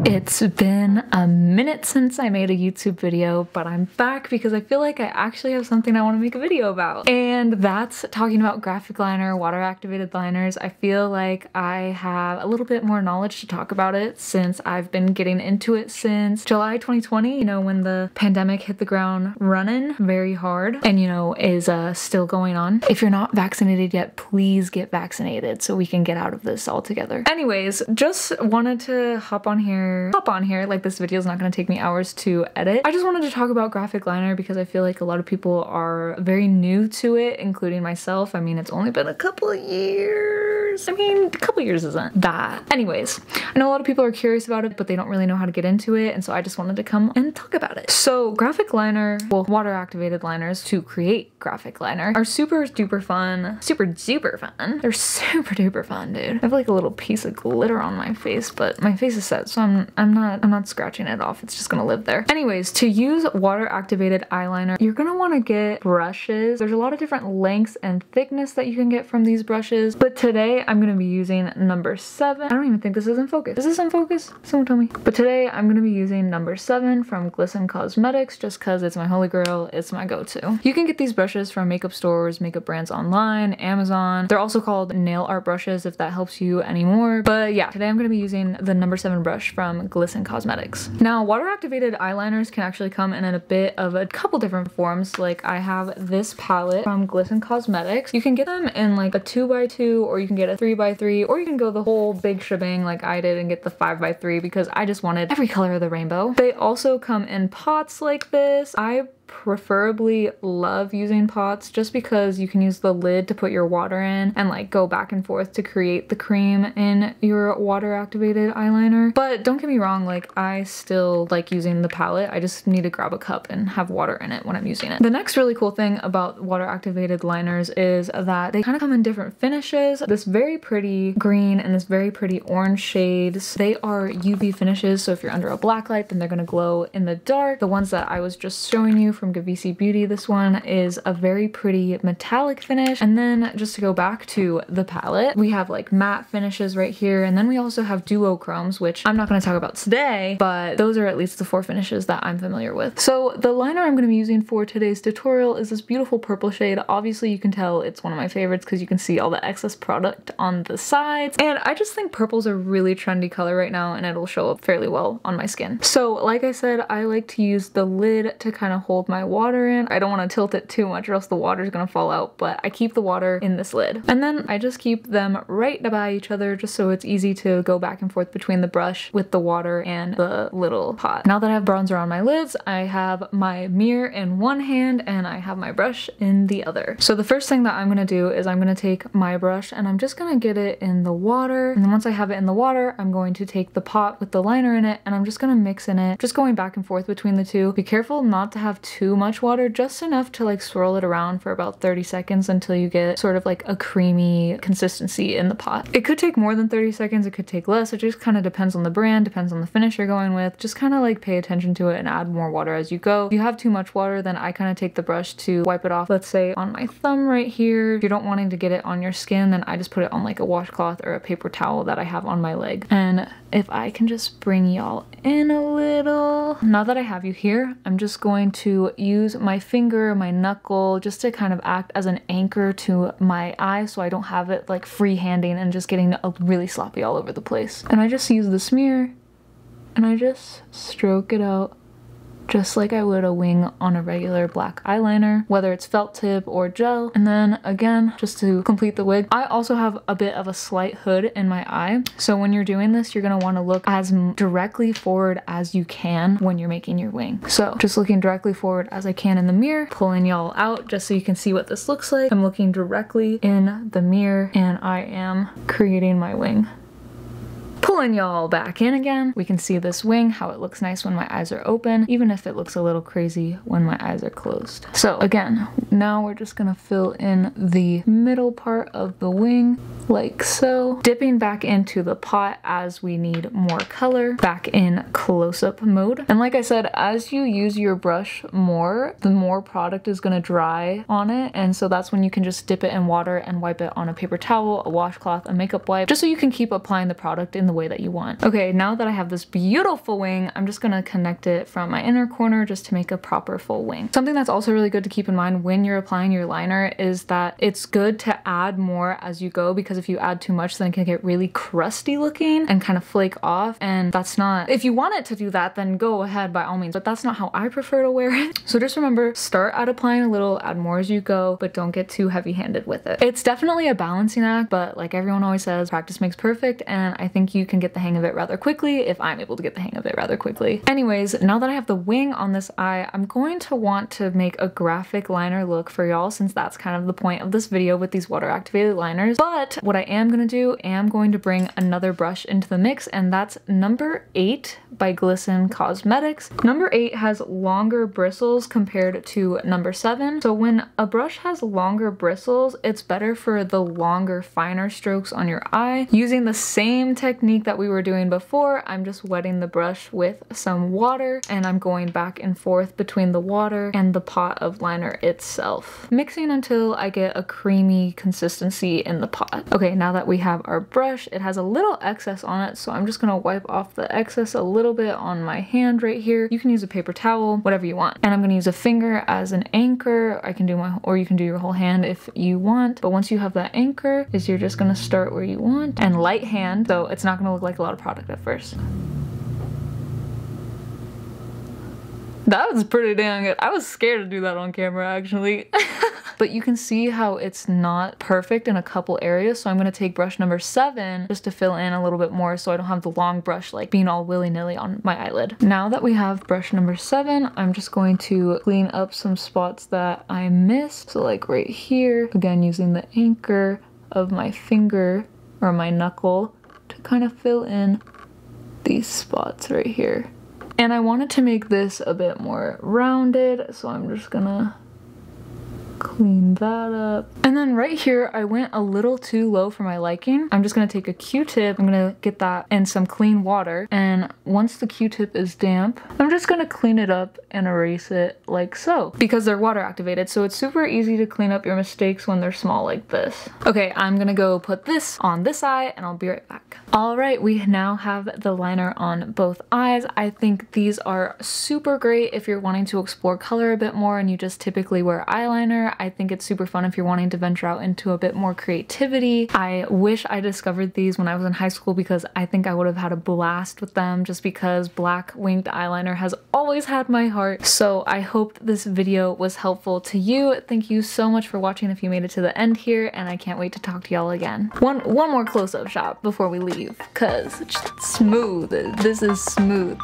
It's been a minute since I made a YouTube video, but I'm back because I feel like I actually have something I want to make a video about. And that's talking about graphic liner, water activated liners. I feel like I have a little bit more knowledge to talk about it since I've been getting into it since July 2020, you know, when the pandemic hit the ground running very hard and, you know, is still going on. If you're not vaccinated yet, please get vaccinated so we can get out of this altogether. Anyways, just wanted to hop on here, like this video is not going to take me hours to edit. I just wanted to talk about graphic liner because I feel like a lot of people are very new to it, including myself. I mean, it's only been a couple of years. I mean, a couple of years isn't that. Anyways, I know a lot of people are curious about it, but they don't really know how to get into it, and so I just wanted to come and talk about it. So graphic liner, well, water activated liners to create graphic liner are super duper fun. Super duper fun. They're super duper fun, dude. I have like a little piece of glitter on my face, but my face is set, so I'm not scratching it off. It's just gonna live there. Anyways, to use water activated eyeliner, you're gonna want to get brushes. There's a lot of different lengths and thickness that you can get from these brushes, but today I'm gonna be using number 7. I don't even think this is in focus. Is this in focus? Someone tell me. But today I'm gonna be using number 7 from Glisten Cosmetics just because it's my holy grail. It's my go-to. You can get these brushes from makeup stores, makeup brands online, Amazon. They're also called nail art brushes if that helps you anymore. But yeah, today I'm gonna be using the number 7 brush from Glisten Cosmetics. Now, water activated eyeliners can actually come in a couple different forms. Like I have this palette from Glisten Cosmetics. You can get them in like a 2x2, or you can get a 3x3, or you can go the whole big shebang like I did and get the 5x3 because I just wanted every color of the rainbow. They also come in pots like this. I preferably love using pots just because you can use the lid to put your water in and like go back and forth to create the cream in your water activated eyeliner. But don't get me wrong, like I still like using the palette. I just need to grab a cup and have water in it when I'm using it. The next really cool thing about water activated liners is that they kind of come in different finishes. This very pretty green and this very pretty orange shades. They are UV finishes, so if you're under a black light, then they're gonna glow in the dark. The ones that I was just showing you from Gavisi Beauty, this one is a very pretty metallic finish. And then just to go back to the palette, we have like matte finishes right here, and then we also have duochromes, which I'm not going to talk about today, but those are at least the 4 finishes that I'm familiar with. So the liner I'm going to be using for today's tutorial is this beautiful purple shade. Obviously you can tell it's one of my favorites because you can see all the excess product on the sides, and I just think purple's a really trendy color right now and it'll show up fairly well on my skin. So like I said, I like to use the lid to kind of hold my water in. I don't want to tilt it too much or else the water is going to fall out, but I keep the water in this lid. And then I just keep them right by each other just so it's easy to go back and forth between the brush with the water and the little pot. Now that I have bronzer on my lids, I have my mirror in one hand and I have my brush in the other. So the first thing that I'm going to do is I'm going to take my brush and I'm just going to get it in the water. And then once I have it in the water, I'm going to take the pot with the liner in it and I'm just going to mix in it, just going back and forth between the two. Be careful not to have too much water, just enough to like swirl it around for about 30 seconds until you get sort of like a creamy consistency in the pot. It could take more than 30 seconds, it could take less. It just kind of depends on the brand, depends on the finish you're going with. Just kind of like pay attention to it and add more water as you go. If you have too much water, then I kind of take the brush to wipe it off, let's say on my thumb right here. If you're not wanting to get it on your skin, then I just put it on like a washcloth or a paper towel that I have on my leg. And if I can just bring y'all in a little. Now that I have you here, I'm just going to use my finger, my knuckle, just to kind of act as an anchor to my eye so I don't have it like freehanding and just getting really sloppy all over the place. And I just use the smear and I just stroke it out just like I would a wing on a regular black eyeliner, whether it's felt tip or gel. And then again, just to complete the wig, I also have a bit of a slight hood in my eye. So when you're doing this, you're gonna wanna look as directly forward as you can when you're making your wing. So just looking directly forward as I can in the mirror, pulling y'all out just so you can see what this looks like. I'm looking directly in the mirror and I am creating my wing. Pulling y'all back in again, we can see this wing, how it looks nice when my eyes are open, even if it looks a little crazy when my eyes are closed. So again, now we're just gonna fill in the middle part of the wing, like so. Dipping back into the pot as we need more color, back in close-up mode. And like I said, as you use your brush more, the more product is gonna dry on it, and so that's when you can just dip it in water and wipe it on a paper towel, a washcloth, a makeup wipe, just so you can keep applying the product in the way that you want. Okay, now that I have this beautiful wing, I'm just gonna connect it from my inner corner just to make a proper full wing. Something that's also really good to keep in mind when you're applying your liner is that it's good to add more as you go, because if you add too much, then it can get really crusty looking and kind of flake off, and that's not, if you want it to do that, then go ahead by all means, but that's not how I prefer to wear it. So just remember, start at applying a little, add more as you go, but don't get too heavy-handed with it. It's definitely a balancing act, but like everyone always says, practice makes perfect, and I think you can get the hang of it rather quickly if I'm able to get the hang of it rather quickly. Anyways, now that I have the wing on this eye, I'm going to want to make a graphic liner look for y'all, since that's kind of the point of this video with these water activated liners. But what I am gonna do, am going to bring another brush into the mix, and that's number 8 by Glisten Cosmetics. Number 8 has longer bristles compared to number 7. So when a brush has longer bristles, it's better for the longer, finer strokes on your eye. Using the same technique that we were doing before, I'm just wetting the brush with some water, and I'm going back and forth between the water and the pot of liner itself, mixing until I get a creamy consistency in the pot. Okay, now that we have our brush, it has a little excess on it, so I'm just gonna wipe off the excess a little bit on my hand right here. You can use a paper towel, whatever you want. And I'm gonna use a finger as an anchor. I can do my, or you can do your whole hand if you want. But once you have that anchor, you're just gonna start where you want, and light hand, so it's not gonna look like a lot of product at first. That was pretty dang good. I was scared to do that on camera, actually. But you can see how it's not perfect in a couple areas, so I'm gonna take brush number 7 just to fill in a little bit more so I don't have the long brush like being all willy-nilly on my eyelid. Now that we have brush number 7, I'm just going to clean up some spots that I missed. So like right here, again using the anchor of my finger or my knuckle to kind of fill in these spots right here. And I wanted to make this a bit more rounded, so I'm just gonna clean that up. And then right here, I went a little too low for my liking. I'm just gonna take a Q-tip, I'm gonna get that in some clean water, and once the Q-tip is damp, I'm just gonna clean it up and erase it like so. Because they're water activated, so it's super easy to clean up your mistakes when they're small like this. Okay, I'm gonna go put this on this eye, and I'll be right back. All right, we now have the liner on both eyes. I think these are super great if you're wanting to explore color a bit more and you just typically wear eyeliner. I think it's super fun if you're wanting to venture out into a bit more creativity. I wish I discovered these when I was in high school, because I think I would have had a blast with them, just because black winged eyeliner has always had my heart. So I hope this video was helpful to you. Thank you so much for watching if you made it to the end here, and I can't wait to talk to y'all again. One more close-up shot before we leave, cause it's smooth. This is smooth.